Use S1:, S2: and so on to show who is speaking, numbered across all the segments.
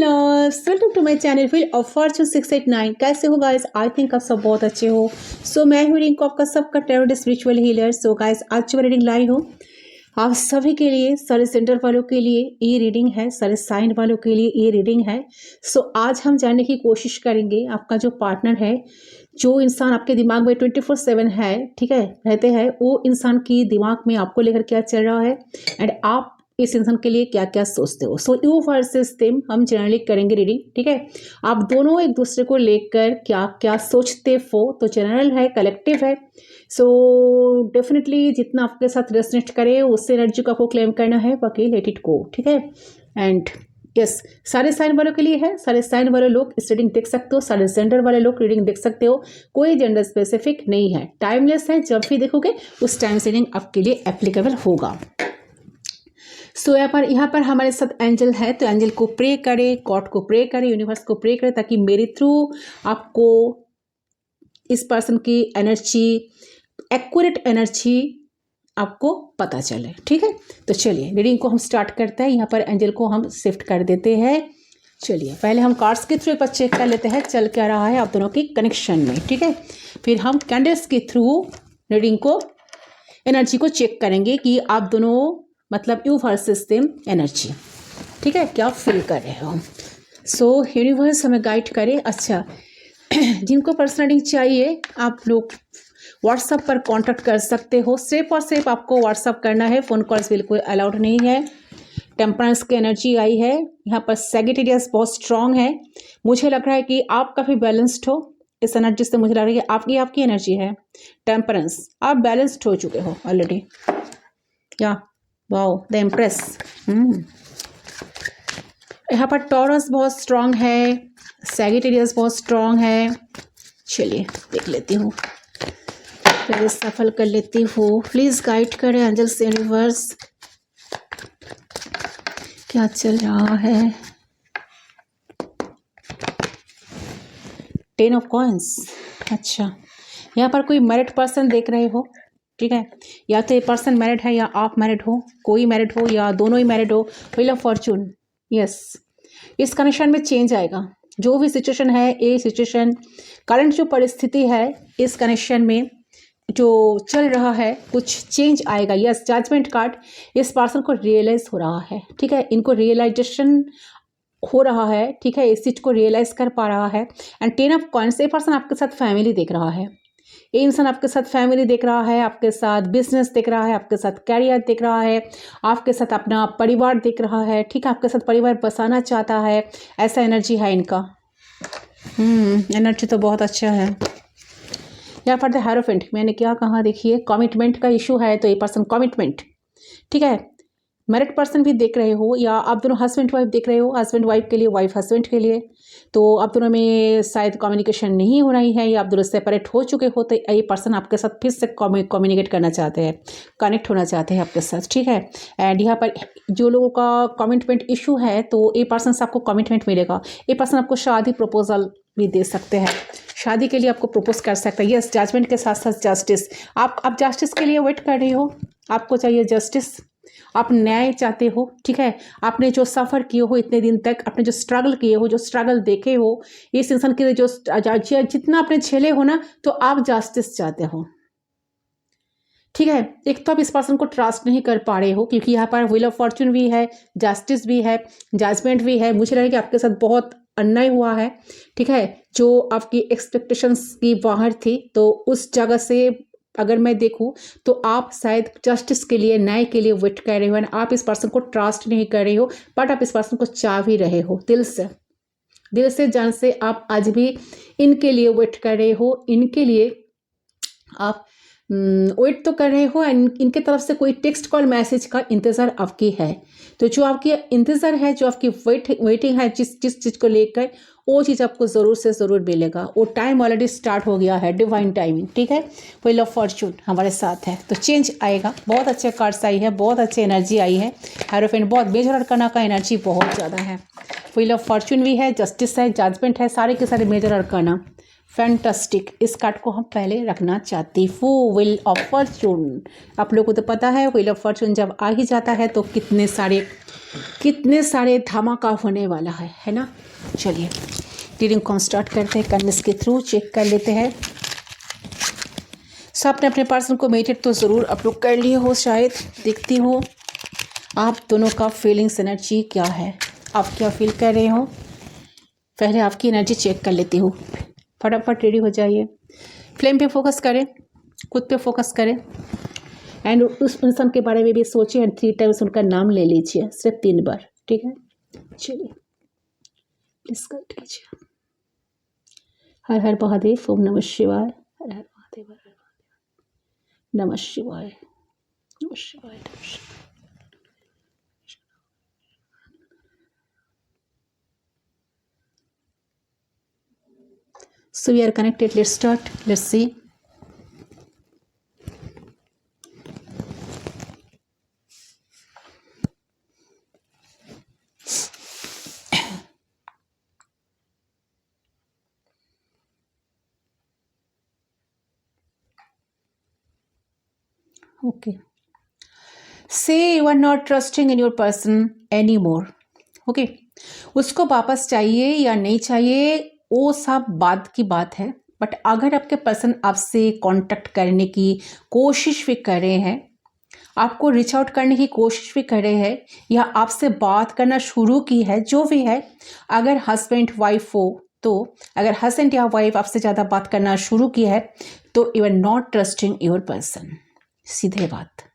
S1: Loves, welcome to my channel wheel of fortune 689। कैसे हो guys? I think आप सब बहुत अच्छे हो। सो मैं हूँ रिंकू, आपका सबका tarot spiritual healer. So guys, आज जो रीडिंग लाई हूँ आप सभी के लिए, सारे सेंटर वालों के लिए ये रीडिंग है, सारे साइन वालों के लिए ये रीडिंग है। सो आज हम जानने की कोशिश करेंगे आपका जो पार्टनर है, जो इंसान आपके दिमाग में 24/7 है, ठीक है, रहते हैं, वो इंसान की दिमाग में आपको लेकर क्या चल रहा है एंड आप इस इंसान के लिए क्या क्या सोचते हो। सो यू वर्सेस देम हम जनरली करेंगे रीडिंग, ठीक है। आप दोनों एक दूसरे को लेकर क्या क्या सोचते हो, तो जनरल है, कलेक्टिव है। सो डेफिनेटली जितना आपके साथ रेजोनेट करे उससे एनर्जी को आपको क्लेम करना है, बाकी लेट इट गो, ठीक है। एंड यस, सारे साइन वालों के लिए है, सारे साइन वाले लोग इस रीडिंग देख सकते हो, सारे जेंडर वाले लोग रीडिंग देख सकते हो, कोई जेंडर स्पेसिफिक नहीं है, टाइमलेस है, जब भी देखोगे उस टाइम से रीडिंग आपके लिए एप्लीकेबल होगा। सो यहाँ पर हमारे साथ एंजल है, तो एंजल को प्रे करें, गॉड को प्रे करें, यूनिवर्स को प्रे करें, ताकि मेरे थ्रू आपको इस पर्सन की एनर्जी, एक्यूरेट एनर्जी आपको पता चले, ठीक है। तो चलिए रीडिंग को हम स्टार्ट करते हैं। यहाँ पर एंजल को हम शिफ्ट कर देते हैं। चलिए पहले हम कार्ड्स के थ्रू एक बार चेक कर लेते हैं चल क्या रहा है आप दोनों की कनेक्शन में, ठीक है। फिर हम कैंडल्स के थ्रू रीडिंग को, एनर्जी को चेक करेंगे कि आप दोनों, मतलब यू वर्सेस देम एनर्जी, ठीक है, क्या फील कर रहे हो। सो यूनिवर्स हमें गाइड करे। अच्छा, जिनको पर्सनल रीडिंग चाहिए आप लोग व्हाट्सएप पर कांटेक्ट कर सकते हो। सिर्फ और सिर्फ आपको व्हाट्सएप करना है, फ़ोन कॉल्स बिल्कुल अलाउड नहीं है। टेम्परेंस की एनर्जी आई है यहाँ पर, सैजिटेरियस बहुत स्ट्रांग है। मुझे लग रहा है कि आप काफ़ी बैलेंस्ड हो इस एनर्जी से। मुझे लग रहा है कि आपकी एनर्जी है टेम्परेंस, आप बैलेंस्ड हो चुके हो ऑलरेडी। या वाओ, द एम्प्रेस। यहाँ पर टॉरस बहुत स्ट्रांग है, सैजिटेरियस बहुत स्ट्रांग है। चलिए देख लेती हूँ, पहले सफल कर लेती हूँ। प्लीज गाइड करें एंजल्स, यूनिवर्स, क्या चल रहा है। 10 ऑफ कॉइंस। अच्छा, यहाँ पर कोई मैरिड पर्सन देख रहे हो, ठीक है, या तो ये पर्सन मैरिड है या आप मैरिड हो, कोई मैरिड हो या दोनों ही मैरिड हो। व्हील ऑफ फॉर्चून, यस, इस कनेक्शन में चेंज आएगा। जो भी सिचुएशन है, ये सिचुएशन, करंट जो परिस्थिति है, इस कनेक्शन में जो चल रहा है, कुछ चेंज आएगा। यस, जजमेंट कार्ड, इस पर्सन को रियलाइज हो रहा है, ठीक है, इनको रियलाइजेशन हो रहा है, ठीक है, इस चीज को रियलाइज कर पा रहा है। एंड 10 ऑफ कॉइंस, ये पर्सन आपके साथ फैमिली देख रहा है, ये इंसान आपके साथ फैमिली देख रहा है, आपके साथ बिजनेस देख रहा है, आपके साथ कैरियर देख रहा है, आपके साथ अपना परिवार देख रहा है, ठीक है, आपके साथ परिवार बसाना चाहता है, ऐसा एनर्जी है इनका। एनर्जी तो बहुत अच्छा है। यहाँ पर द हेरोफेंट, मैंने क्या कहा, देखिए कमिटमेंट का इशू है, तो ये पर्सन कमिटमेंट, ठीक है, मैरिड पर्सन भी देख रहे हो या आप दोनों हस्बैंड वाइफ देख रहे हो, हस्बैंड वाइफ के लिए, वाइफ हस्बैंड के लिए, तो आप दोनों में शायद कम्युनिकेशन नहीं हो रही है या आप दोनों सेपरेट हो चुके हो, तो ये पर्सन आपके साथ फिर से कम्युनिकेट करना चाहते हैं, कनेक्ट होना चाहते हैं आपके साथ, ठीक है। एंड यहाँ पर जो लोगों का कमिटमेंट इशू है, तो ये पर्सन से आपको कमिटमेंट मिलेगा। ये पर्सन आपको शादी प्रपोजल भी दे सकते हैं, शादी के लिए आपको प्रपोज कर सकते हैं। यस, जजमेंट के साथ साथ जस्टिस, आप जस्टिस के लिए वेट कर रही हो, आपको चाहिए जस्टिस, आप न्याय चाहते हो, ठीक है। आपने जो सफ़र किए हो इतने दिन तक, आपने जो स्ट्रगल किए हो, जो स्ट्रगल देखे हो, इस इंसान के लिए जो जितना आपने झेले हो ना, तो आप जस्टिस चाहते हो, ठीक है। एक तो आप इस पर्सन को ट्रस्ट नहीं कर पा रहे हो, क्योंकि यहाँ पर व्हील ऑफ फॉर्चून भी है, जस्टिस भी है, जजमेंट भी है। मुझे लगा कि आपके साथ बहुत अन्याय हुआ है, ठीक है, जो आपकी एक्सपेक्टेशंस की बाहर थी, तो उस जगह से अगर मैं देखूं तो आप शायद जस्टिस के लिए, न्याय के लिए वेट कर रहे हो। आप इस पर्सन को ट्रस्ट नहीं कर रहे हो, बट आप इस पर्सन को चाह भी रहे हो दिल से, दिल से, जान से आप आज भी इनके लिए वेट कर रहे हो, इनके लिए आप वेट तो कर रहे हो। इनके तरफ से कोई टेक्स्ट कॉल मैसेज का इंतज़ार आपकी है। तो जो आपकी इंतज़ार है, जो आपकी वेटिंग है, जिस चीज़ को लेकर, वो चीज़ आपको ज़रूर से ज़रूर मिलेगा। वो टाइम ऑलरेडी स्टार्ट हो गया है, डिवाइन टाइमिंग, ठीक है। व्हील ऑफ फॉर्चून हमारे साथ है, तो चेंज आएगा। बहुत अच्छे कार्ड्स आई है, बहुत अच्छी एनर्जी आई है। हेरोफेंट बहुत मेजर अरकाना का एनर्जी बहुत ज़्यादा है। व्हील ऑफ फॉर्चून भी है, जस्टिस है, जजमेंट है, सारे के सारे मेजर अरकाना। फैंटास्टिक, इस कार्ड को हम पहले रखना चाहते हैं। वो व्हील ऑफ फॉर्चून, आप लोगों को तो पता है व्हील ऑफ फॉर्चून जब आ ही जाता है तो कितने सारे धमाका होने वाला है ना। चलिए रीडिंग को हम स्टार्ट करते हैं, कर्मिस के थ्रू चेक कर लेते हैं। सो आपने अपने पर्सन को मेडिटेट तो ज़रूर आप लोग कर लिए हो, शायद देखती हो आप दोनों का फीलिंग्स एनर्जी क्या है, आप क्या फील कर रहे हो। पहले आपकी एनर्जी चेक कर लेती हूँ। फटाफट रेडी हो जाइए, फ्लेम पे फोकस करें, खुद पे फोकस करें एंड उस इंसान के बारे में भी सोचिए एंड 3 टाइम्स उनका नाम ले लीजिए, सिर्फ 3 बार, ठीक है। चलिए प्लीज गाइड कीजिए। हर हर महादेव, ओम नमः शिवाय, हर हर महादेव, हर हर महादेव, नमः शिवाय, नमः शिवाय, नमः शिवाय। So we are connected. Let's start. Let's see. Okay. Say you are not trusting in your person anymore. Okay. उसको वापस चाहिए या नहीं चाहिए वो सब बात की बात है, बट अगर आपके पर्सन आपसे कांटेक्ट करने की कोशिश भी कर रहे हैं, आपको रीच आउट करने की कोशिश भी कर रहे हैं या आपसे बात करना शुरू की है, जो भी है, अगर हस्बैंड वाइफ हो तो अगर हस्बैंड या वाइफ आपसे ज़्यादा बात करना शुरू की है तो you are not trusting your person, सीधे बात।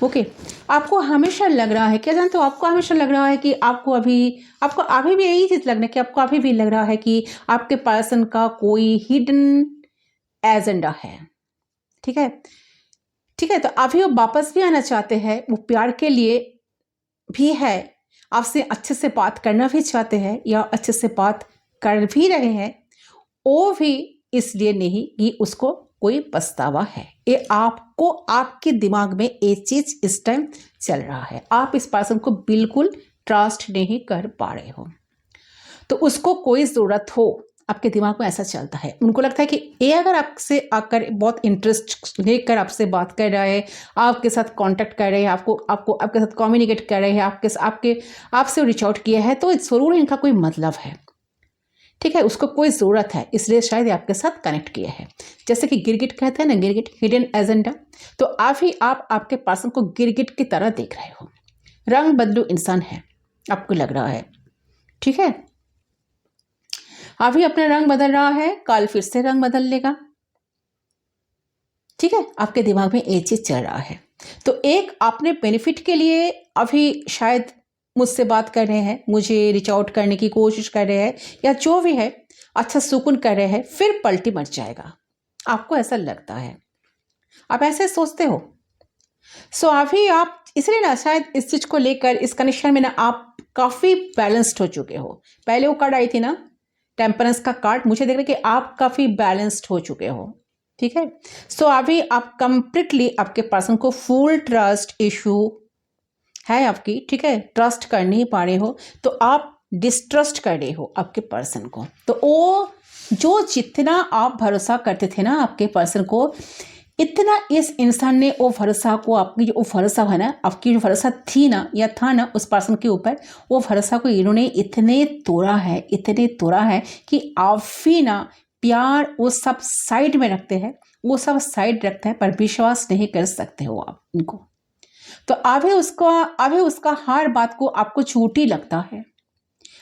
S1: ओके आपको हमेशा लग रहा है, क्या जानते हो, आपको हमेशा लग रहा है कि आपको अभी भी यही चीज़ लगना है कि आपको अभी भी लग रहा है कि आपके पर्सन का कोई हिडन एजेंडा है, ठीक है। तो अभी वो वापस भी आना चाहते हैं, वो प्यार के लिए भी है, आपसे अच्छे से बात करना भी चाहते हैं या अच्छे से बात कर भी रहे हैं, वो भी इसलिए नहीं कि उसको कोई पछतावा है, ये आपको आपके दिमाग में ये चीज़ इस टाइम चल रहा है, आप इस पर्सन को बिल्कुल ट्रस्ट नहीं कर पा रहे हो। तो उसको कोई ज़रूरत हो, आपके दिमाग में ऐसा चलता है, उनको लगता है कि ये अगर आपसे आकर बहुत इंटरेस्ट लेकर आपसे बात कर रहा है, आपके साथ कांटेक्ट कर रहे हैं, आपको आपके साथ कम्युनिकेट कर रहे हैं, आपसे रीच आउट किया है, तो ज़रूर इनका कोई मतलब है, ठीक है। उसको कोई ज़रूरत है, इसलिए शायद ये आपके साथ कनेक्ट किया है। जैसे कि गिरगिट कहते हैं ना, गिरगिट, हिडन एजेंडा। तो आप आपके पर्सन को गिरगिट की तरह देख रहे हो, रंग बदलू इंसान है आपको लग रहा है, ठीक है। अभी अपना रंग बदल रहा है, कल फिर से रंग बदल लेगा, ठीक है। आपके दिमाग में ये चीज़ चल रहा है। तो एक अपने बेनिफिट के लिए अभी शायद मुझसे बात कर रहे हैं, मुझे रीच आउट करने की कोशिश कर रहे हैं या जो भी है, अच्छा सुकून कर रहे हैं, फिर पलटी मच जाएगा, आपको ऐसा लगता है, आप ऐसे सोचते हो। सो अभी आप इसलिए ना शायद इस चीज़ को लेकर इस कनेक्शन में ना आप काफ़ी बैलेंस्ड हो चुके हो। पहले वो कार्ड आई थी ना टेम्परेंस का कार्ड, मुझे देख रहे कि आप काफ़ी बैलेंस्ड हो चुके हो, ठीक है। सो अभी आप कंप्लीटली आपके पर्सन को फुल ट्रस्ट इशू है आपकी, ठीक है, ट्रस्ट कर नहीं पा रहे हो, तो आप डिस्ट्रस्ट कर रहे हो आपके पर्सन को। तो वो जो जितना आप भरोसा करते थे ना आपके पर्सन को, इतना इस इंसान ने वो भरोसा को, आपकी जो भरोसा है ना, आपकी जो भरोसा थी ना या था ना उस पर्सन के ऊपर, वो भरोसा को इन्होंने इतने तोड़ा है कि आप भी ना प्यार वो सब साइड में रखते हैं, वो सब साइड रखते हैं, पर विश्वास नहीं कर सकते हो आप इनको। तो अभी उसका हर बात को आपको झूठी लगता है।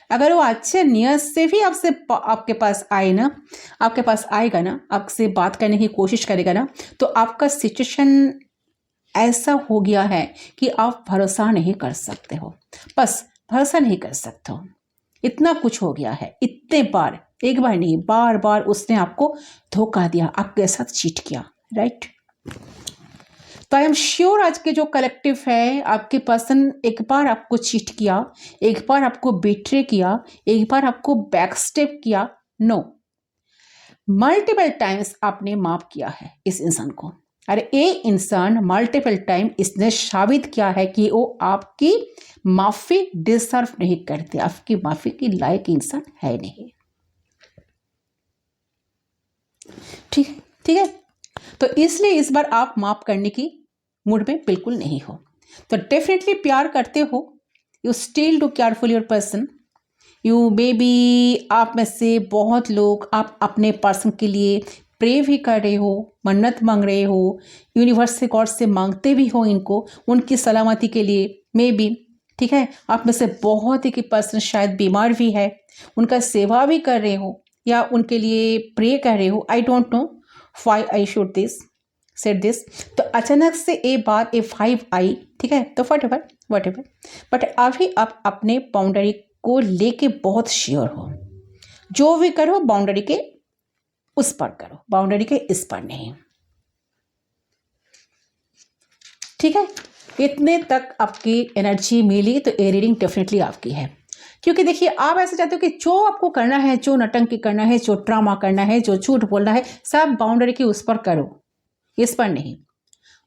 S1: अगर वो अच्छे नियत से भी आपके पास आएगा ना, आपसे बात करने की कोशिश करेगा ना, तो आपका सिचुएशन ऐसा हो गया है कि आप भरोसा नहीं कर सकते हो, बस भरोसा नहीं कर सकते हो, इतना कुछ हो गया है। इतने बार, एक बार नहीं, बार बार उसने आपको धोखा दिया, आपके साथ चीट किया, राइट। तो आई एम श्योर आज के जो कलेक्टिव है, आपके पर्सन एक बार आपको चीट किया, एक बार आपको बिट्रे किया, एक बार आपको बैकस्टेप किया, नो, मल्टीपल टाइम्स आपने माफ किया है इस इंसान को। अरे ये इंसान मल्टीपल टाइम इसने साबित किया है कि वो आपकी माफ़ी डिजर्व नहीं करते, आपकी माफ़ी की लायक इंसान है नहीं। ठीक है, ठीक है। तो इसलिए इस बार आप माफ करने की मूड में बिल्कुल नहीं हो। तो डेफिनेटली प्यार करते हो, you still do care for your person. You may be आप में से बहुत लोग आप अपने पर्सन के लिए प्रे भी कर रहे हो, मन्नत मांग रहे हो, यूनिवर्स से गॉड से मांगते भी हो इनको, उनकी सलामती के लिए मे बी। ठीक है, आप में से बहुत ही कि पर्सन शायद बीमार भी है, उनका सेवा भी कर रहे हो या उनके लिए प्रे कर रहे हो। I don't know why I should this said this. तो अचानक से ए बात ए 5 आई, ठीक है, तो वट एवर बट अभी आप अपने बाउंड्री को लेके बहुत श्योर हो। जो भी करो बाउंड्री के उस पर करो, बाउंड्री के इस पर नहीं। ठीक है, इतने तक आपकी एनर्जी मिली तो ये रीडिंग डेफिनेटली आपकी है। क्योंकि देखिए आप ऐसे चाहते हो कि जो आपको करना है, जो नटंकी करना है, जो ड्रामा करना है, जो झूठ बोलना है, सब बाउंड्री के उस पर करो, इस पर नहीं।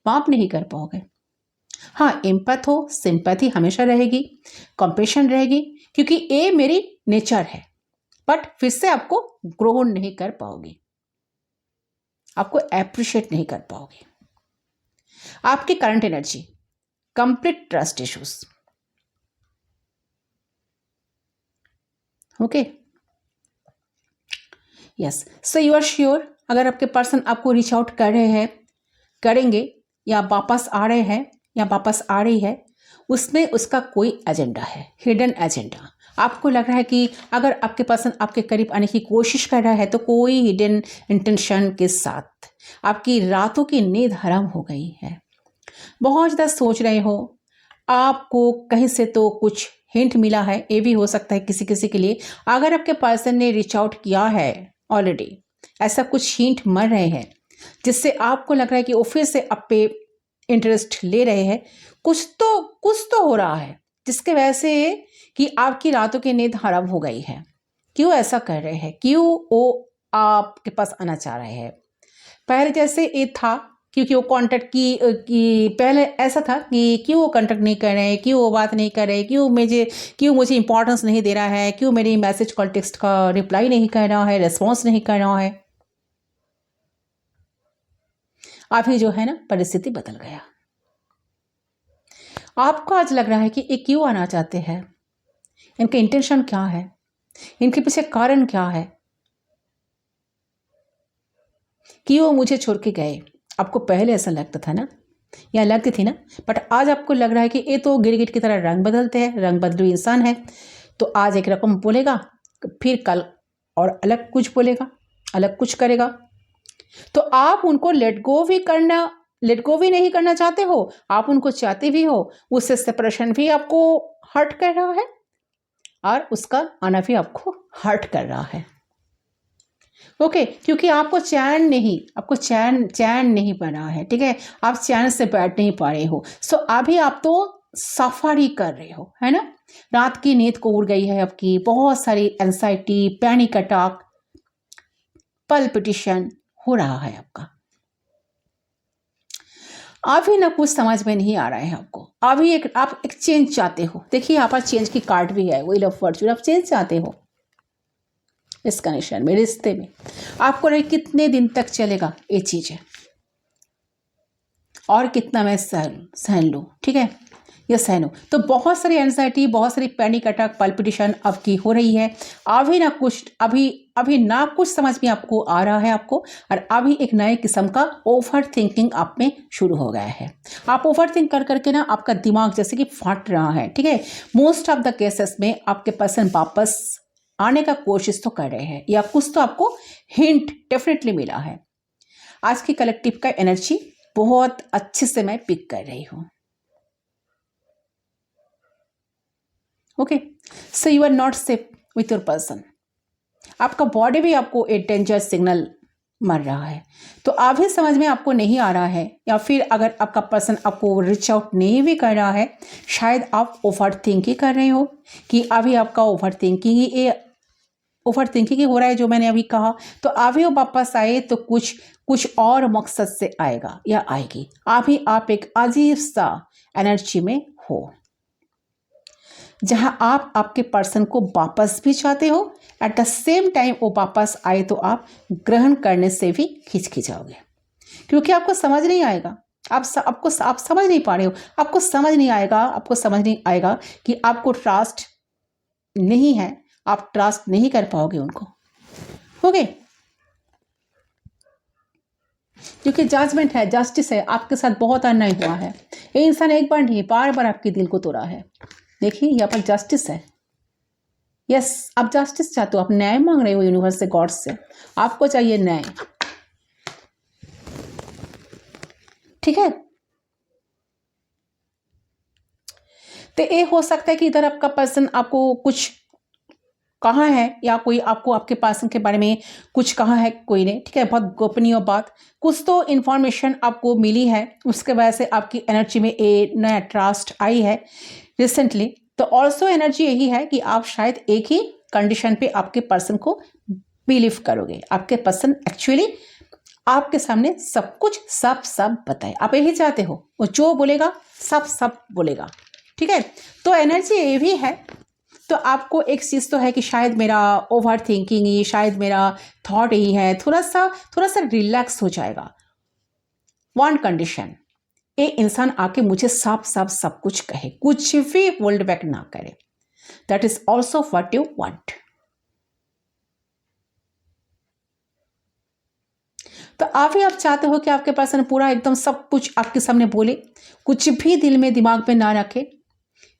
S1: माफ नहीं कर पाओगे। हाँ, एम्पैथ हो, सिंपैथी हमेशा रहेगी, कंपैशन रहेगी, क्योंकि ये मेरी नेचर है। बट फिर से आपको ग्रोन नहीं कर पाओगे, आपको एप्रिशिएट नहीं कर पाओगे। आपकी current energy complete trust issues. Okay, yes, so you are sure अगर आपके पर्सन आपको रीच आउट कर रहे हैं, करेंगे, या वापस आ रहे हैं या वापस आ रही है, उसमें उसका कोई एजेंडा है, हिडन एजेंडा। आपको लग रहा है कि अगर आपके पर्सन आपके करीब आने की कोशिश कर रहा है तो कोई हिडन इंटेंशन के साथ आपकी रातों की नींद हराम हो गई है। बहुत ज़्यादा सोच रहे हो, आपको कहीं से तो कुछ हिंट मिला है, ये भी हो सकता है किसी किसी के लिए। अगर आपके पर्सन ने रीच आउट किया है ऑलरेडी, ऐसा कुछ हिंट मर रहे हैं जिससे आपको लग रहा है कि वो फिर से आप पे इंटरेस्ट ले रहे हैं। कुछ तो हो रहा है जिसके वजह से कि आपकी रातों की नींद हराम हो गई है। क्यों ऐसा कर रहे हैं, क्यों वो आपके पास आना चाह रहे हैं? पहले जैसे ये था क्योंकि वो कांटेक्ट की पहले ऐसा था कि क्यों वो कांटेक्ट नहीं कर रहे हैं, क्यों वो बात नहीं कर रहे हैं, क्यों मुझे इंपॉर्टेंस नहीं दे रहा है, क्यों मेरी मैसेज कॉल टेक्स्ट का रिप्लाई नहीं कर रहा है, रिस्पॉन्स नहीं कर रहा है। अभी जो है ना, परिस्थिति बदल गया। आपको आज लग रहा है कि ये क्यों आना चाहते हैं, इनका इंटेंशन क्या है, इनके पीछे कारण क्या है, क्यों वो मुझे छोड़ के गए। आपको पहले ऐसा लगता था ना, या लगती थी ना, बट आज आपको लग रहा है कि ये तो गिरगिट की तरह रंग बदलते हैं, रंग बदलू इंसान है। तो आज एक रकम बोलेगा, फिर कल और अलग कुछ बोलेगा, अलग कुछ करेगा। तो आप उनको लेट गो भी नहीं करना चाहते हो, आप उनको चाहते भी हो, उससे सेपरेशन भी आपको हर्ट कर रहा है और उसका आना भी आपको हर्ट कर रहा है। ओके, क्योंकि आपको चैन नहीं पड़ रहा है। ठीक है, आप चैन से बैठ नहीं पा रहे हो। सो अभी आप तो सफर ही कर रहे हो, है ना। रात की नींद को उड़ गई है आपकी, बहुत सारी एंजाइटी, पैनिक अटैक, पल्पिटेशन हो रहा है आपका। अभी ना कुछ समझ में नहीं आ रहा है आपको। अभी आप एक चेंज चाहते हो। देखिए यहाँ पर चेंज की कार्ड भी है, व्हील ऑफ फॉर्च्यून। आप चेंज चाहते हो इस कनेक्शन में, रिश्ते में। आपको नहीं कितने दिन तक चलेगा ये चीज़ है, और कितना मैं सहन लूँ। ठीक है, ये सहन हो। तो बहुत सारी एंजाइटी, बहुत सारी पैनिक अटैक, पल्पिटेशन आपकी हो रही है। अभी ना कुछ समझ में आपको आ रहा है आपको, और अभी एक नए किस्म का ओवर थिंकिंग आप में शुरू हो गया है। आप ओवर थिंक कर करके ना आपका दिमाग जैसे कि फट रहा है। ठीक है, मोस्ट ऑफ द केसेस में आपके पर्सन वापस आने का कोशिश तो कर रहे हैं, या कुछ तो आपको हिंट डेफिनेटली मिला है। आज की कलेक्टिव का एनर्जी बहुत अच्छे से मैं पिक कर रही हूँ। Okay, so you are not safe with your person. आपका बॉडी भी आपको एक डेंजर सिग्नल मर रहा है। तो अभी समझ में आपको नहीं आ रहा है, या फिर अगर आपका पर्सन आपको रीच आउट नहीं भी कर रहा है, शायद आप ओवर थिंकिंग कर रहे हो कि अभी आपका ओवर थिंकिंग ही हो रहा है, जो मैंने अभी कहा। तो अभी वो वापस आए तो कुछ और मकसद से आएगा या आएगी। अभी आप एक अजीब सा एनर्जी में हो। जहां आप आपके पर्सन को वापस भी चाहते हो, एट द सेम टाइम वो वापस आए तो आप ग्रहण करने से भी खिंचाओगे, क्योंकि आपको समझ नहीं आएगा, आप समझ नहीं पा रहे हो, आपको समझ नहीं आएगा कि आपको ट्रस्ट नहीं है, आप ट्रस्ट नहीं कर पाओगे उनको। ओके, क्योंकि जजमेंट है, जस्टिस है, आपके साथ बहुत अन्याय हुआ है। ये इंसान एक बार नहीं, बार बार आपके दिल को तोड़ा है। देखिए यहाँ पर जस्टिस है। यस, आप जस्टिस चाहते हो, आप न्याय मांग रहे हो यूनिवर्स से, गॉड से, आपको चाहिए न्याय। ठीक है, तो ये हो सकता है कि इधर आपका पर्सन आपको कुछ कहा है, या कोई आपको आपके पर्सन के बारे में कुछ कहा है कोई ने, ठीक है, बहुत गोपनीय बात, कुछ तो इन्फॉर्मेशन आपको मिली है, उसके वजह से आपकी एनर्जी में एक नया ट्रस्ट आई है रिसेंटली। तो ऑल्सो एनर्जी यही है कि आप शायद एक ही कंडीशन पे आपके पर्सन को बिलीव करोगे। आपके पर्सन एक्चुअली आपके सामने सब कुछ सब बताए, आप यही चाहते हो, वो जो बोलेगा सब बोलेगा। ठीक है, तो एनर्जी ये भी है। तो आपको एक चीज़ तो है कि शायद मेरा ओवर थिंकिंग ही, शायद मेरा थॉट ही है, थोड़ा सा रिलैक्स हो जाएगा। वन कंडीशन, ये इंसान आके मुझे साफ सब कुछ कहे, कुछ भी होल्ड बैक ना करे। That is also what you want. तो आप चाहते हो कि आपके पर्सन पूरा एकदम सब कुछ आपके सामने बोले, कुछ भी दिल में दिमाग में ना रखे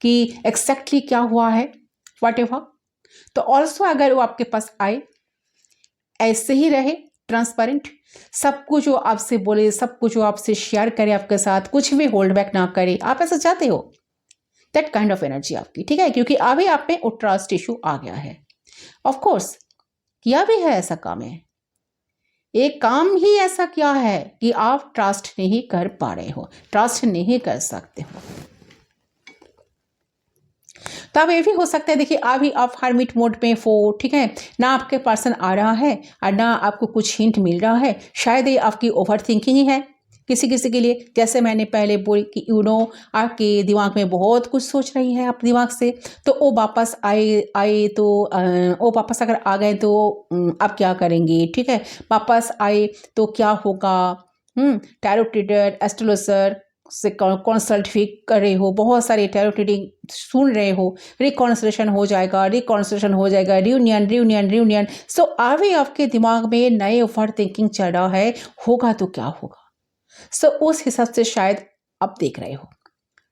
S1: कि एक्जैक्टली क्या हुआ है, व्हाटएवर। तो ऑल्सो अगर वो आपके पास आए, ऐसे ही रहे ट्रांसपेरेंट, सब कुछ जो आपसे बोले, सब कुछ जो आपसे शेयर करे आपके साथ, कुछ भी होल्ड बैक ना करे, आप ऐसा चाहते हो, दैट काइंड ऑफ एनर्जी आपकी। ठीक है, क्योंकि अभी आप में वो ट्रस्ट इशू आ गया है। ऑफ कोर्स किया भी है ऐसा काम है, एक काम ही ऐसा क्या है कि आप ट्रस्ट नहीं कर पा रहे हो, ट्रस्ट नहीं कर सकते हो। तब ये भी हो सकता है, देखिए अभी आप हरमिट मोड में हो, ठीक है, ना आपके पर्सन आ रहा है और ना आपको कुछ हिंट मिल रहा है। शायद ये आपकी ओवर थिंकिंग ही है किसी किसी के लिए। जैसे मैंने पहले बोली कि आपके दिमाग में बहुत कुछ सोच रही है आप दिमाग से, तो वो वापस आए तो वो वापस अगर आ गए तो आप क्या करेंगे, ठीक है, वापस आए तो क्या होगा। टैरो रीडर, एस्ट्रोलॉजर से कंसल्ट भी कर रहे हो, बहुत सारे टैरो रीडिंग सुन रहे हो, रिकॉन्सिलेशन हो जाएगा, रियूनियन। सो अभी आपके दिमाग में नए ओवर थिंकिंग चल रहा है, होगा तो क्या होगा। सो उस हिसाब से शायद आप देख रहे हो,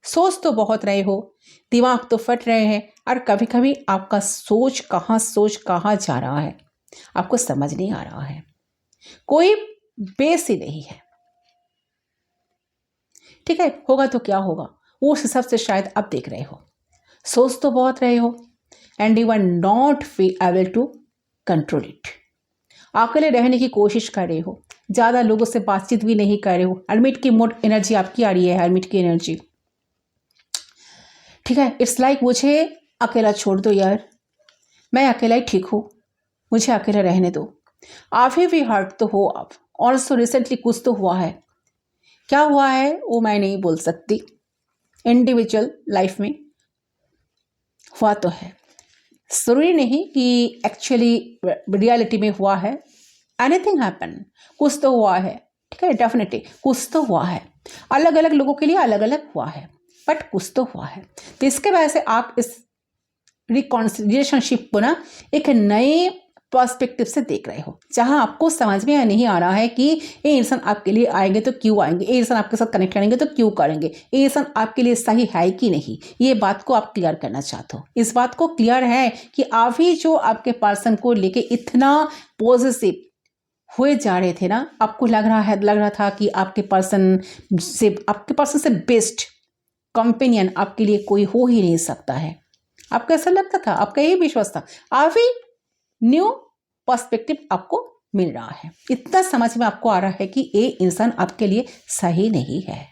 S1: सोच तो बहुत रहे हो, दिमाग तो फट रहे हैं, और कभी कभी आपका सोच कहाँ जा रहा है आपको समझ नहीं आ रहा है, कोई बेस ही नहीं है। ठीक है, होगा तो क्या होगा, उस हिसाब से शायद आप देख रहे हो, सोच तो बहुत रहे हो, and you are not able to control it. अकेले रहने की कोशिश कर रहे हो, ज़्यादा लोगों से बातचीत भी नहीं कर रहे हो। हर्मिट की मोड एनर्जी आपकी आ रही है, हर्मिट की एनर्जी। ठीक है, इट्स लाइक मुझे अकेला छोड़ दो यार, मैं अकेला ही ठीक हूँ, मुझे अकेला रहने दो। आप भी हर्ट तो हो आप, ऑल्सो रिसेंटली कुछ तो हुआ है, क्या हुआ है वो मैं नहीं बोल सकती, इंडिविजुअल लाइफ में हुआ तो है, जरूरी नहीं कि एक्चुअली रियलिटी में हुआ है। एनीथिंग हैपन, कुछ तो हुआ है, ठीक है, डेफिनेटली कुछ तो हुआ है, अलग अलग लोगों के लिए अलग अलग हुआ है, बट कुछ तो हुआ है। तो इसके वजह से आप इस रिलेशनशिप को ना एक नए पर्सपेक्टिव से देख रहे हो, जहां आपको समझ में नहीं आ रहा है कि ये इंसान आपके लिए आएंगे तो क्यों आएंगे, ये इंसान आपके साथ कनेक्ट करेंगे तो क्यों करेंगे, ये इंसान आपके लिए सही है कि नहीं। ये बात को आप क्लियर करना चाहते हो। इस बात को क्लियर है कि आप ही जो आपके पर्सन को लेके इतना पॉजिटिव हुए जा रहे थे ना, आपको लग रहा था कि आपके पर्सन से बेस्ट कंपेनियन आपके लिए कोई हो ही नहीं सकता है। आपको ऐसा लगता था, आपका यही विश्वास था, आप ही न्यू पर्सपेक्टिव आपको मिल रहा है, इतना समझ में आपको आ रहा है कि ये इंसान आपके लिए सही नहीं है।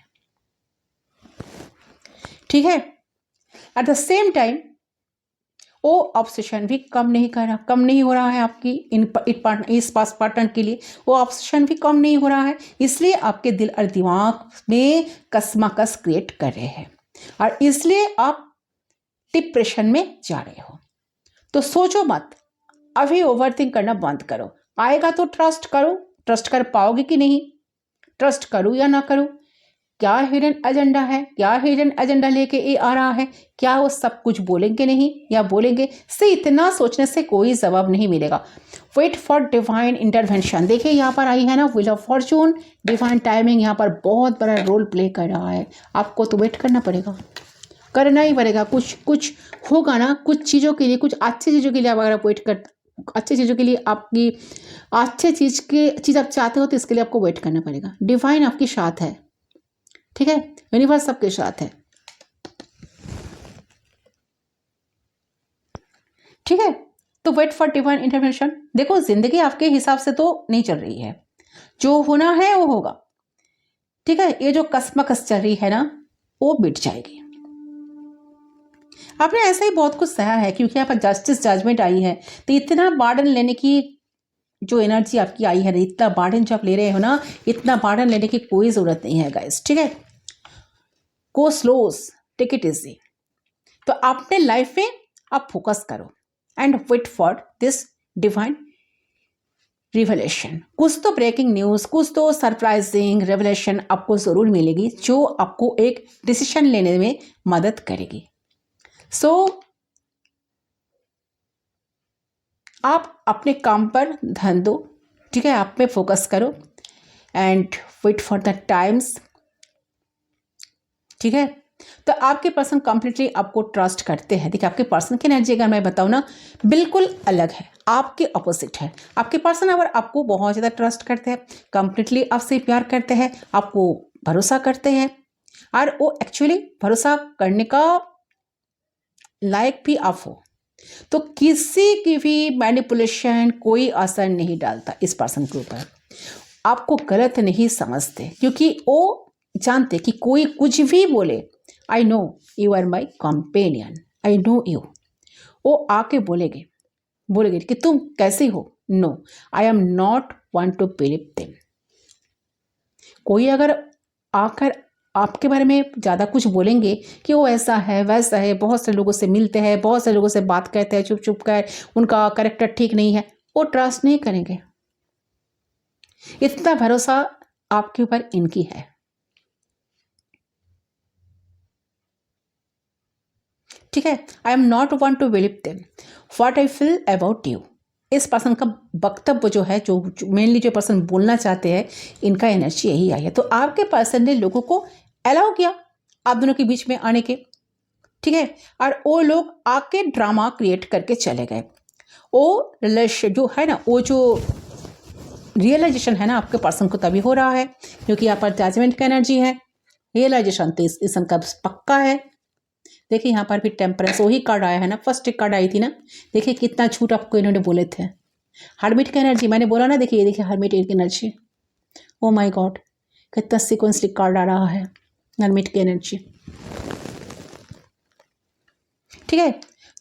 S1: ठीक है, एट द सेम टाइम वो ऑब्सेशन भी कम नहीं हो रहा है आपकी इस पास पार्टनर के लिए, वो ऑब्सेशन भी कम नहीं हो रहा है, इसलिए आपके दिल और दिमाग में कसमकस क्रिएट कर रहे हैं, और इसलिए आप डिप्रेशन में जा रहे हो। तो सोचो मत, अभी ओवरथिंक करना बंद करो। आएगा तो ट्रस्ट करो, ट्रस्ट कर पाओगे कि नहीं, ट्रस्ट करूं या ना करूं, क्या हिडन एजेंडा है, क्या हिडन एजेंडा लेके ये आ रहा है, क्या वो सब कुछ बोलेंगे नहीं या बोलेंगे, से इतना सोचने से कोई जवाब नहीं मिलेगा। Wait for divine intervention. देखिए यहाँ पर आई है ना wheel of fortune, divine timing यहाँ पर बहुत बड़ा रोल प्ले कर रहा है। आपको तो वेट करना पड़ेगा, करना ही पड़ेगा। कुछ होगा ना, कुछ चीज़ों के लिए, कुछ अच्छी चीज़ों के लिए आप अगर वेट कर, अच्छी चीज़ों के लिए आपकी अच्छे चीज़ आप चाहते हो तो इसके लिए आपको वेट करना पड़ेगा। डिवाइन आपके साथ है, ठीक है, यूनिवर्स सबके साथ है, ठीक है। तो वेट फॉर डिवाइन इंटरवेंशन। देखो जिंदगी आपके हिसाब से तो नहीं चल रही है, जो होना है वो होगा, ठीक है। ये जो कसमकस चल रही है ना वो मिट जाएगी। आपने ऐसा ही बहुत कुछ सहा है, क्योंकि यहाँ पर जस्टिस जजमेंट आई है। तो इतना बार्डन लेने की जो एनर्जी आपकी आई है ना, इतना बार्डन जो आप ले रहे हो ना, इतना बार्डन लेने की कोई जरूरत नहीं है गाइस, ठीक है। Go slows, take it easy. तो अपने लाइफ में आप फोकस करो and wait for this divine revelation. कुछ तो ब्रेकिंग न्यूज, कुछ तो सरप्राइजिंग रेवलेशन आपको जरूर मिलेगी, जो आपको एक डिसीजन लेने में मदद करेगी। सो आप अपने काम पर ध्यान दो, ठीक है, आप पे फोकस करो and wait for the times, ठीक है। तो आपके पर्सन कंप्लीटली आपको ट्रस्ट करते हैं। देखिए आपके पर्सन की एनर्जी अगर मैं बताऊँ ना, बिल्कुल अलग है, आपके अपोजिट है। आपके पर्सन अगर आपको बहुत ज़्यादा ट्रस्ट करते हैं, कंप्लीटली आपसे प्यार करते हैं, आपको भरोसा करते हैं, और वो एक्चुअली भरोसा करने का लायक भी आप हो, तो किसी की भी मैनिपुलेशन कोई असर नहीं डालता इस पर्सन के ऊपर। आपको गलत नहीं समझते, क्योंकि वो जानते कि कोई कुछ भी बोले, I know you are my companion, I know you. वो आके बोलेगे कि तुम कैसे हो। No, I am not want to believe them. कोई अगर आकर आपके बारे में ज़्यादा कुछ बोलेंगे कि वो ऐसा है वैसा है, बहुत से लोगों से मिलते हैं, बहुत से लोगों से बात करते हैं चुप चुप कर, उनका कैरेक्टर ठीक नहीं है, वो ट्रस्ट नहीं करेंगे। इतना भरोसा आपके ऊपर इनकी है, ठीक है। I am not want to believe them what I feel about you. इस पर्सन का वक्तव्य जो है, जो मेनली जो पर्सन बोलना चाहते हैं, इनका एनर्जी यही आई है। तो आपके पर्सन ने लोगों को अलाउ किया आप दोनों के बीच में आने के, ठीक है, और वो लोग आके ड्रामा क्रिएट करके चले गए। वो रिलेशन जो है ना, वो जो रियलाइजेशन है ना आपके पर्सन को तभी हो रहा है क्योंकि यहाँ पर जजमेंट का एनर्जी है। रियलाइजेशन तो इस का पक्का है। देखिए यहाँ पर भी टेम्परेंस वही कार्ड आया है ना, फर्स्ट एक कार्ड आई थी ना, देखिए कितना झूठ आपको इन्होंने बोले थे। हर्मिट का एनर्जी मैंने बोला ना, देखिए देखिए हर्मिट की एनर्जी, ओ माय गॉड कितना सीक्वेंसली कार्ड आ रहा है हर्मिट की एनर्जी, ठीक है।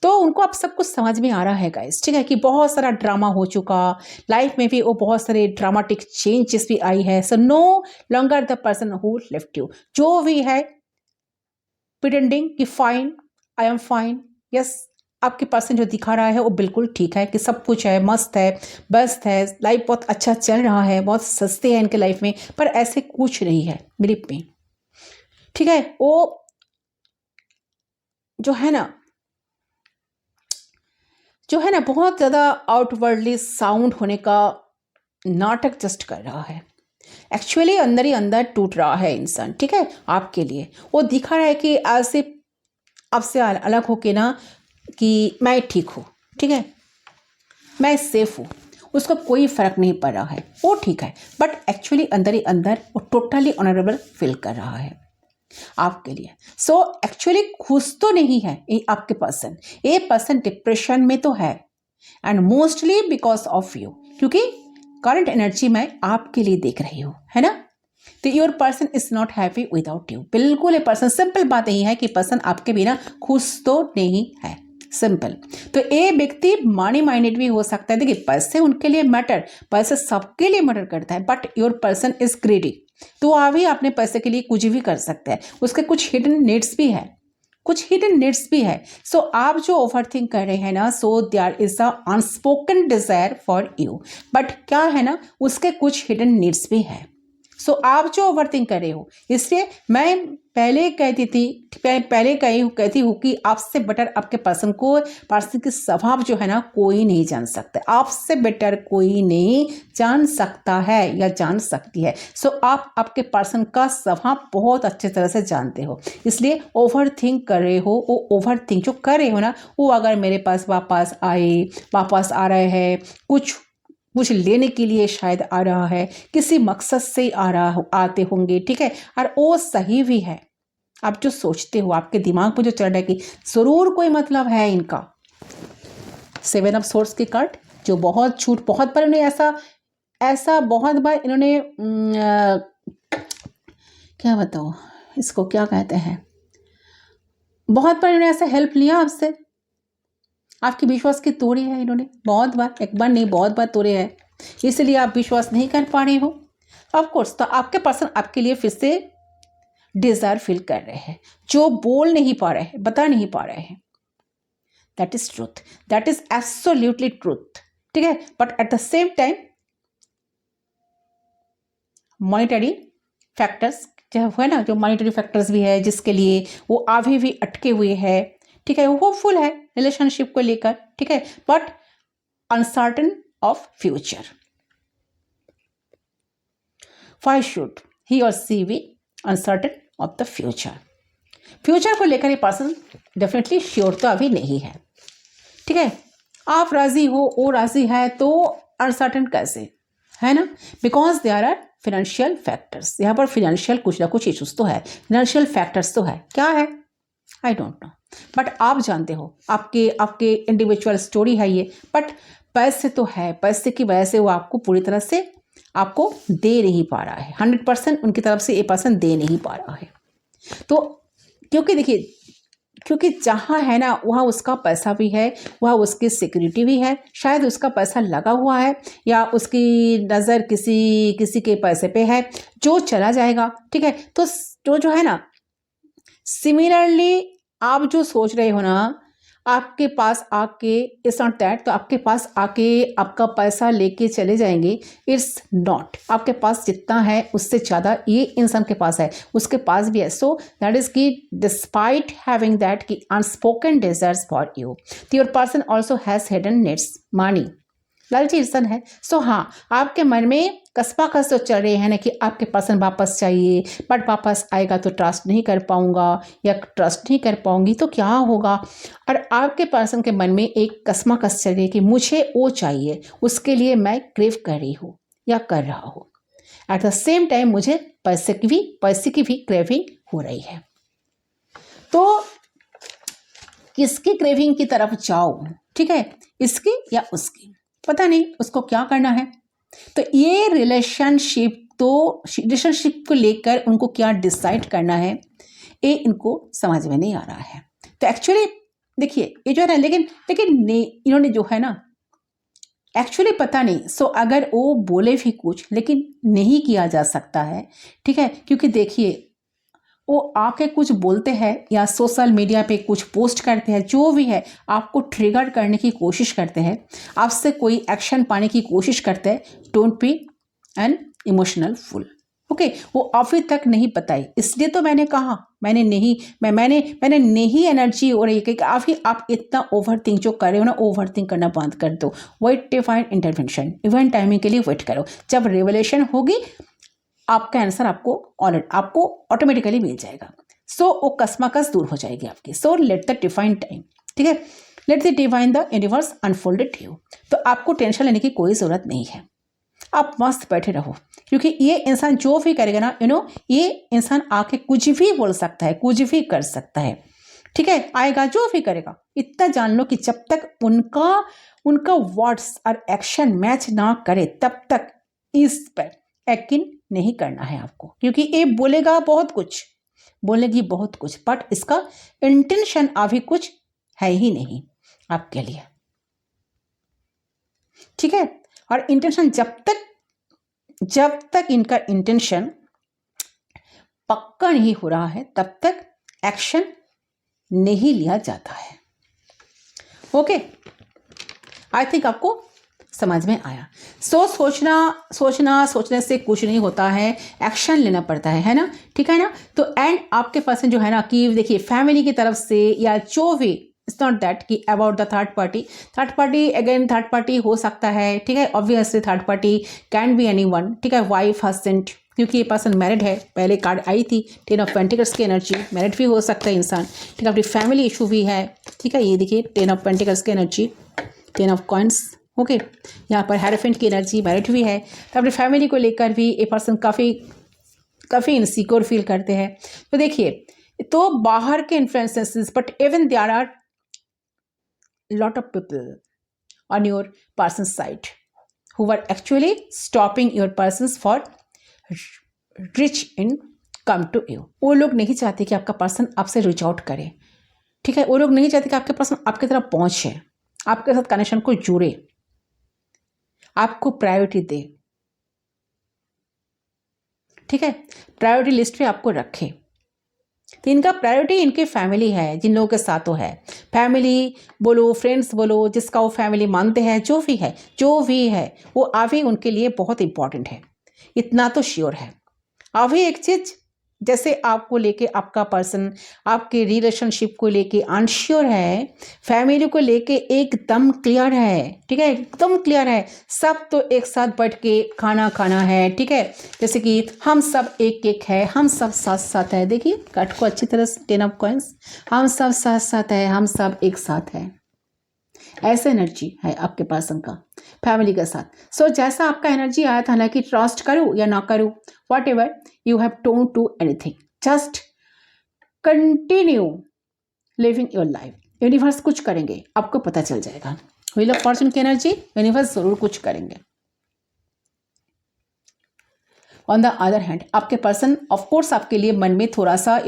S1: तो उनको अब सब कुछ समझ में आ रहा है गाइस, ठीक है, कि बहुत सारा ड्रामा हो चुका लाइफ में भी, वो बहुत सारे ड्रामेटिक चेंजेस भी आई है। So no longer the person who left you, जो भी है प्रिटेंडिंग कि fine, I am fine, yes, आपके पर्सन जो दिखा रहा है वो बिल्कुल ठीक है कि सब कुछ है, मस्त है, बेस्ट है, लाइफ बहुत अच्छा चल रहा है, बहुत सस्ते हैं इनके लाइफ में, पर ऐसे कुछ नहीं है मेरे पे, ठीक है। वो जो है ना बहुत ज़्यादा आउटवर्डली साउंड होने का नाटक जस्ट कर रहा है, एक्चुअली अंदर ही अंदर टूट रहा है इंसान, ठीक है। आपके लिए वो दिखा रहा है कि ऐसे आपसे अलग होके ना कि मैं ठीक हूँ, ठीक है, मैं सेफ हूँ, उसको कोई फर्क नहीं पड़ रहा है, वो ठीक है, बट एक्चुअली अंदर ही अंदर वो टोटली ऑनरेबल फील कर रहा है आपके लिए। सो एक्चुअली खुश तो नहीं है ये आपके पर्सन, ये पर्सन डिप्रेशन में तो है, and mostly because of you, क्योंकि करंट एनर्जी मैं आपके लिए देख रही हूँ, है ना। तो your person is not happy without you, बिल्कुल ये पर्सन, सिंपल बात यही है कि पर्सन आपके बिना खुश तो नहीं है, सिंपल। तो ये व्यक्ति मनी माइंडेड भी हो सकता है। देखिए पैसे उनके लिए मैटर, पैसे सबके लिए मैटर करता है, but your person is greedy, तो अभी अपने पैसे के लिए कुछ भी कर सकते हैं, उसके कुछ हिडन नीड्स भी है, कुछ हिडन नीड्स भी है। सो आप जो ओवर थिंक कर रहे हैं ना, so there is a unspoken desire for you, but क्या है ना, उसके कुछ हिडन नीड्स भी है। सो आप जो ओवर थिंक कर रहे हो, इसलिए मैं पहले कहती हूँ कि आपसे बेटर आपके पर्सन की स्वभाव जो है ना कोई नहीं जान सकता, आपसे बेटर कोई नहीं जान सकता है या जान सकती है। सो आप आपके पर्सन का स्वभाव बहुत अच्छे तरह से जानते हो, इसलिए ओवर थिंक कर रहे हो। वो ओवर थिंक जो कर रहे हो ना, वो अगर मेरे पास वापस आ रहे हैं, कुछ लेने के लिए शायद आ रहा है, किसी मकसद से आते होंगे, ठीक है, और वो सही भी है। आप जो सोचते हो, आपके दिमाग में जो चल रहा है कि जरूर कोई मतलब है इनका। 7 ऑफ सोर्ड्स की कार्ड जो बहुत बार इन्होंने ऐसा बहुत बार इन्होंने क्या बताओ इसको क्या कहते हैं, बहुत बार इन्होंने ऐसा हेल्प लिया आपसे, आपकी विश्वास की तोड़ी है इन्होंने बहुत बार, एक बार नहीं बहुत बार तोड़े है, इसलिए आप विश्वास नहीं कर पा रहे हो। ऑफ कोर्स, तो आपके पर्सन आपके लिए फिर से डिजायर फील कर रहे हैं, जो बोल नहीं पा रहे हैं, बता नहीं पा रहे हैं। That is truth, that is absolutely truth, ठीक है। But at the same time monetary factors जो है ना, जो मॉनिटरी फैक्टर्स भी है जिसके लिए वो अभी भी अटके हुए हैं, ठीक है, वो होपफुल है रिलेशनशिप को लेकर, ठीक है, but uncertain of future. Why should he or she be uncertain of the future? Future को लेकर ये पर्सन डेफिनेटली श्योर तो अभी नहीं है, ठीक है। आप राजी हो, वो राजी है, तो अनसर्टन कैसे है ना, because there are financial factors. यहाँ पर फाइनेंशियल कुछ ना कुछ इशूज तो है, फाइनेंशियल फैक्टर्स तो है, क्या है आई डोंट नो, बट आप जानते हो, आपके इंडिविजुअल स्टोरी है ये, बट पैसे तो है, पैसे की वजह से वो आपको पूरी तरह से आपको दे नहीं पा रहा है, 100% उनकी तरफ से ये पर्सन दे नहीं पा रहा है। तो क्योंकि देखिए, क्योंकि जहाँ है ना वहाँ उसका पैसा भी है, वहाँ उसकी सिक्योरिटी भी है, शायद उसका पैसा लगा हुआ है या उसकी नज़र किसी के पैसे पे है जो चला जाएगा, ठीक है। तो जो है ना, सिमिलरली आप जो सोच रहे हो ना, आपके पास आके इट्स नॉट दैट, तो आपके पास आके आपका पैसा लेके चले जाएंगे, इट्स नॉट। आपके पास जितना है उससे ज़्यादा ये इंसान के पास है, उसके पास भी है। सो दैट इज कि डिस्पाइट हैविंग दैट कि unspoken desires for you, your person also has hidden needs, money, लालची इंसान है। सो हाँ, आपके मन में कसपा कस तो चल रहे हैं ना कि आपके पर्सन वापस चाहिए, बट वापस आएगा तो ट्रस्ट नहीं कर पाऊंगा या ट्रस्ट नहीं कर पाऊंगी तो क्या होगा, और आपके पर्सन के मन में एक कसमा कस चल रही है कि मुझे वो चाहिए, उसके लिए मैं क्रेव कर रही हूँ या कर रहा हूँ। एट द सेम टाइम मुझे पैसे की भी क्रेविंग हो रही है। तो किसकी क्रेविंग की तरफ जाओ, ठीक है, इसकी या उसकी, पता नहीं उसको क्या करना है। तो ये रिलेशनशिप को लेकर उनको क्या डिसाइड करना है, ये इनको समझ में नहीं आ रहा है। तो एक्चुअली देखिए, ये जो है ना, लेकिन इन्होंने जो है ना, एक्चुअली पता नहीं, सो अगर वो बोले भी कुछ, लेकिन नहीं किया जा सकता है, ठीक है, क्योंकि देखिए वो आके कुछ बोलते हैं या सोशल मीडिया पे कुछ पोस्ट करते हैं, जो भी है आपको ट्रिगर करने की कोशिश करते हैं, आपसे कोई एक्शन पाने की कोशिश करते हैं। Don't be an emotional full, okay. वो अभी तक नहीं बताई, इसलिए तो मैंने कहा, मैंने नहीं एनर्जी हो रही है कि अभी आप इतना ओवर थिंक जो कर रहे हो ना, ओवर थिंक करना बंद कर दो। Wait divine intervention, event timing के लिए वेट करो, जब रेवलेशन होगी आपका आंसर आपको ऑटोमेटिकली मिल जाएगा। सो वो कसमाकस दूर हो जाएगी आपकी। So let the divine time, ठीक है, let the divine the universe unfolded you. तो आपको टेंशन लेने की कोई ज़रूरत नहीं है, आप मस्त बैठे रहो, क्योंकि ये इंसान जो भी करेगा ना, ये इंसान आके कुछ भी बोल सकता है, कुछ भी कर सकता है, ठीक है, आएगा जो भी करेगा। इतना जान लो कि जब तक उनका वर्ड्स और एक्शन मैच ना करे, तब तक इस पर यकीन नहीं करना है आपको, क्योंकि ये बोलेगी बहुत कुछ, बट इसका इंटेंशन अभी कुछ है ही नहीं आपके लिए, ठीक है। और इंटेंशन जब तक इनका इंटेंशन पक्का नहीं हो रहा है, तब तक एक्शन नहीं लिया जाता है। ओके, आई थिंक आपको समझ में आया। सोचने से कुछ नहीं होता है, एक्शन लेना पड़ता है ना, ठीक है ना। तो एंड आपके पर्सन जो है ना कि देखिए फैमिली की तरफ से या जो भी, इट्स नॉट दैट कि about the third party again third party हो सकता है, ठीक है। Obviously third party can be anyone, ठीक है, वाइफ, हस्बैंड, क्योंकि ये पर्सन मैरिड है। पहले कार्ड आई थी 10 ऑफ पेंटिकल्स की एनर्जी, मैरिड भी हो सकता है इंसान, ठीक है। अपनी फैमिली इशू भी है, ठीक है। ये देखिए 10 ऑफ पेंटिकल्स की एनर्जी, 10 ऑफ कॉइंस, ओके। यहाँ पर हेरोफेंट की एनर्जी, मैरिड भी है। तो अपनी फैमिली को लेकर भी ये पर्सन काफ़ी इनसिक्योर फील करते हैं। तो देखिए, तो बाहर के influences, but even there are lot of people on your person's side who were actually stopping your persons for reach in come to you। वो लोग नहीं चाहते कि आपका पर्सन आपसे रीच आउट करे, ठीक है। वो लोग नहीं चाहते कि आपके पर्सन आपकी तरफ पहुंचे, आपके साथ कनेक्शन को जुड़े, आपको प्रायोरिटी दे, ठीक है, प्रायोरिटी लिस्ट पे आपको रखे। तो इनका प्रायोरिटी इनकी फैमिली है, जिन लोगों के साथ वो है, फैमिली बोलो, फ्रेंड्स बोलो, जिसका वो फैमिली मानते हैं, जो भी है वो अभी उनके लिए बहुत इंपॉर्टेंट है, इतना तो श्योर है। अभी एक चीज, जैसे आपको लेके आपका पर्सन आपके रिलेशनशिप को लेके अनश्योर है, फैमिली को लेके एकदम क्लियर है, ठीक है, एकदम क्लियर है। सब तो एक साथ बैठ के खाना खाना है, ठीक है। जैसे कि हम सब एक है, हम सब साथ साथ है। देखिए कार्ड को अच्छी तरह से, 10 ऑफ कॉइंस, हम सब साथ साथ है, हम सब एक साथ है। ऐसा एनर्जी है आपके पर्सन का फैमिली के साथ। सो जैसा आपका एनर्जी आया था ना कि ट्रस्ट करूँ या ना करूँ, what ever you have don't do anything, just continue living your life. Universe कुछ करेंगे, आपको पता चल जाएगा। व्हील ऑफ फॉर्चून की एनर्जी, यूनिवर्स जरूर कुछ करेंगे। ऑन द अदर हैंड आपके पर्सन ऑफकोर्स आपके लिए मन में थोड़ा सा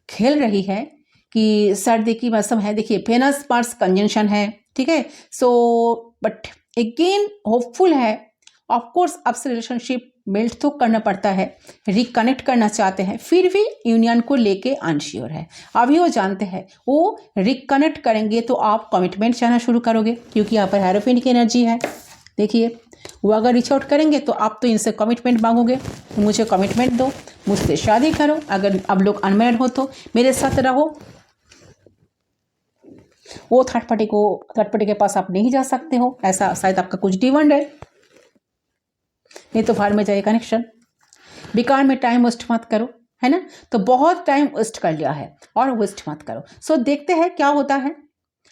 S1: खेल रही है कि सर्दी की मौसम है। देखिए वेनस मार्स कंजंक्शन है, ठीक है। सो बट अगेन होपफुल है। ऑफकोर्स आपसे रिलेशनशिप मेल्ट तो करना पड़ता है, रिकनेक्ट करना चाहते हैं, फिर भी यूनियन को लेके अनश्योर है। अभी वो जानते हैं वो रिकनेक्ट करेंगे तो आप कमिटमेंट चाहना शुरू करोगे, क्योंकि यहाँ पर हेरोफेंट की एनर्जी है। देखिए वो अगर रीच आउट करेंगे तो आप तो इनसे कमिटमेंट मांगोगे, मुझे कमिटमेंट दो, मुझसे शादी करो, अगर अब लोग अनमैरिड हो तो मेरे साथ रहो। वो थर्ड पार्टी के पास आप नहीं जा सकते हो, ऐसा शायद आपका कुछ डिमांड है, नहीं तो बाहर में जाए कनेक्शन। बेकार में टाइम वेस्ट मत करो, है ना। तो बहुत टाइम वेस्ट कर लिया है और वेस्ट मत करो। सो देखते हैं क्या होता है।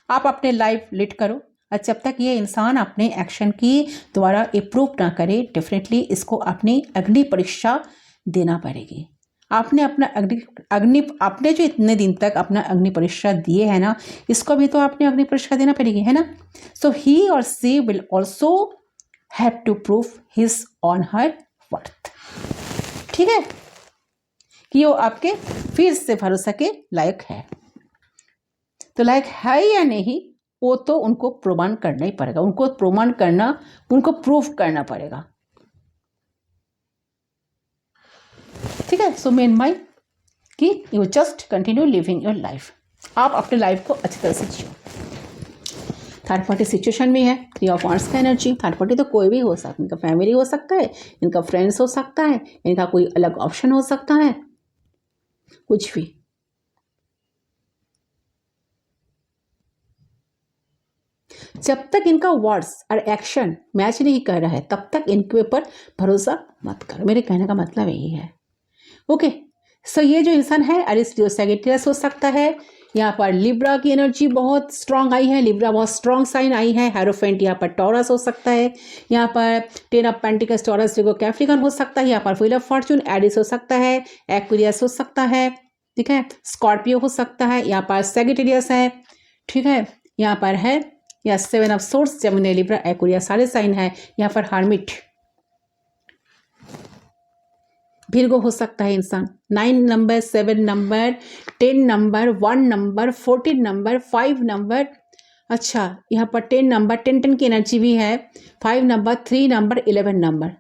S1: आप अपने लाइफ लीड करो, और जब तक ये इंसान अपने एक्शन की द्वारा अप्रूव ना करे, डेफिनेटली इसको अपनी अग्नि परीक्षा देना पड़ेगी। आपने अपना आपने जो इतने दिन तक अपना अग्नि परीक्षा दिए है ना, इसको भी तो आपने अग्नि परीक्षा देना पड़ेगी, है ना। So he or she will also have to prove his or her worth, ठीक है, कि वो आपके फिर से भरोसा के लायक है। तो लायक है या नहीं, वो तो उनको प्रमाण करना ही पड़ेगा, उनको प्रूफ करना पड़ेगा, ठीक है। सो मेन माइंड कि you just continue living your life, आप अपने लाइफ को अच्छी तरह से जियो। थर्ड पार्टी सिचुएशन में है, 3 ऑफ वांड्स का एनर्जी। थर्ड पार्टी तो कोई भी हो सकता है, इनका फैमिली हो सकता है, इनका फ्रेंड्स हो सकता है, इनका कोई अलग ऑप्शन हो सकता है, कुछ भी। जब तक इनका वर्ड्स और एक्शन मैच नहीं कर रहा है, तब तक इनके ऊपर भरोसा मत करो। मेरे कहने का मतलब यही है, ओके। सो ये जो इंसान है अरिस लियो सैजिटेरियस हो सकता है। यहाँ पर लिब्रा की एनर्जी बहुत स्ट्रांग आई है, लिब्रा बहुत स्ट्रांग साइन आई है। हेरोफेंट यहाँ पर टॉरस हो सकता है। यहाँ पर 10 ऑफ पेंटिकल्स टॉरस जो कैप्रिकॉर्न हो सकता है। यहाँ पर व्हील ऑफ फॉर्चून एरिस हो सकता है, एक्वेरियस हो सकता है, ठीक है, स्कॉर्पियो हो सकता है। यहाँ पर सैजिटेरियस है, ठीक है। यहाँ पर है या 7 of source, Gemini, Libra, Aquarius सारे साइन है। यहाँ पर हार्मिट, भीरगो हो सकता है इंसान। 9 number, 7 number, 10 number, 1 number, 14 number, 5 number. अच्छा यहाँ पर 10 नंबर, 10 की एनर्जी भी है। 5 नंबर, 3 नंबर, 11 नंबर।